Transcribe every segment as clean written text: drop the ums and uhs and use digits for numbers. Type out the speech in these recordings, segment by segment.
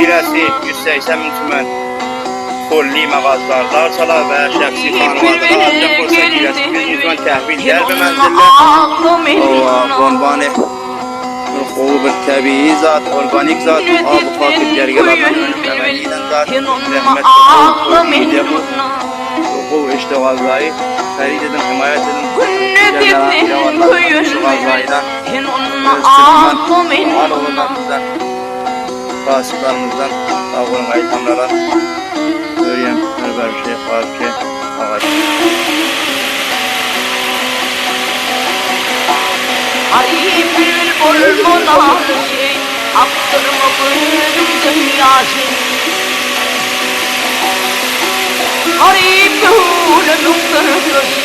Kirəsi 180 min tümən. Kolli mağazalar, darçalar və şəxsi xanımadır. Ancaq olsa kirəsi 100 min tümən təhvil gəl və mənzillə. Qonbani qovu bir təbii zat, organik zat, abı fakir gərgələrdən önümləməliyindən zat, rəhmət qovu iştiğal zayı, xərid edin, himayət edin, iştiğal zayıdan, özçülükdən, al-oğullarımızdan, fasıqlarımızdan, ağırın aytamlara, öyrəm, hərбər şey, xarib şey, ağaç. Arayayım bülbül bulmadan şey, aktırma buyurdum dünyası. Arayayım gönlümün gözü,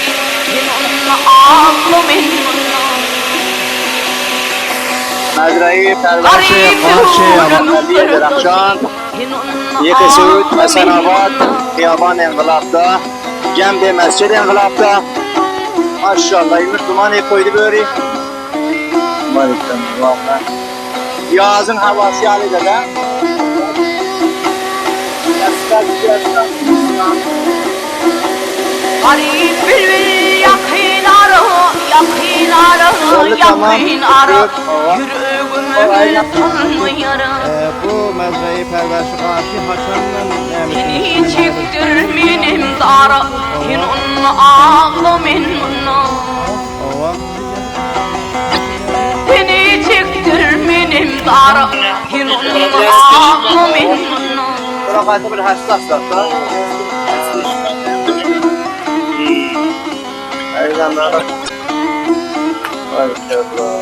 onunla ağlamın onunla. Mezrayı, Perverşi, Xarşi, Abakaliye, Derakşan, Yekesut, Esenabad, Xiyaban Enqilabda, Cemde Mescid Enqilabda. Maşallah, Müslüman koydu böyle. Maalesef, vallahi. Yazın havası hali de de. Arayayım bülbül yakın ara, yakın ara, yakın ara. Yüreğime tanmıyorum. Bu mezrayı Perverşi, Xarşi, Haçan'dan Seni çektir benim dara, onunla ağlamın onunla. Seni çektir benim dara, onunla ağlamın onunla. Bırakatı bir hassas da. Eyvallah. Maşallah.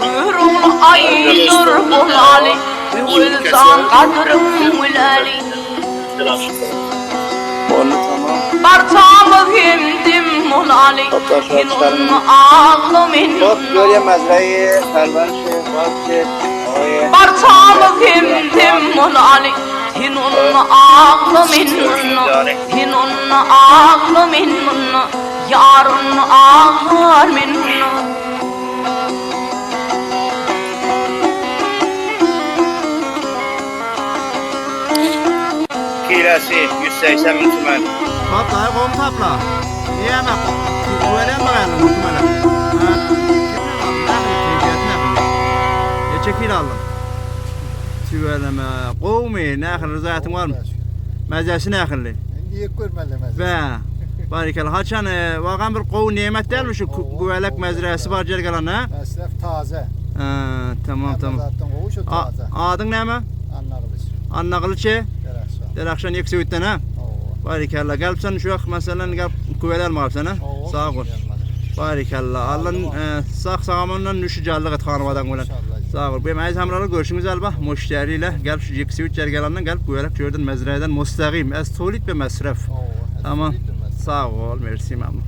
Mührul aydır bulali, Mühülsan kadrım mülali. Onu tamam. Barçamı himdim mulali, onunla ağlamın Çok onunla. böyle mezrayı, Perverşi, Xarşi, Barçamı himdim mulali, onunla ağlamın onunla. Onunla ağlamın onunla, yarın ağlar onunla. Kirəsi 180 min tümən. Topla, qom topla. Yiyəmə, güvələn bakalım muhtemelen. Neçə kil aldım? Güvələmə, qovmi, nə axır, rızayətin var mı? Məzəsi nə axırlı? Niye görməliyəm? Və, barikələ, haçan, vaqan bir qov nemət deyilmiş, güvələk məzrəsi var gəl qalan, hə? Məsrəf taze. Tamam. Zaten qoğuşu taze. Adın nə mi? Anlağılış. Anlaqılıçı? Dərəxşan. Derakşan Yeksevit'ten ha? Barikəllə, gəlbsən şu vaxt məsələn gəlb güvələr mi qalbsən ha? Sağ ol. Barikəllə, Allah'ın sağ-sağamından nüşücəllik et xanımadan qolən. Sağ ol. Benim əziz həmralı görüşümüz əlbə, müştəri ilə gəlb şu Yeksevit cərgələrindən gəlb güvələk gördün məzrədən müstəqim, əz tolit və məsrəf. Tamam. Sağ ol, mersi məmnun.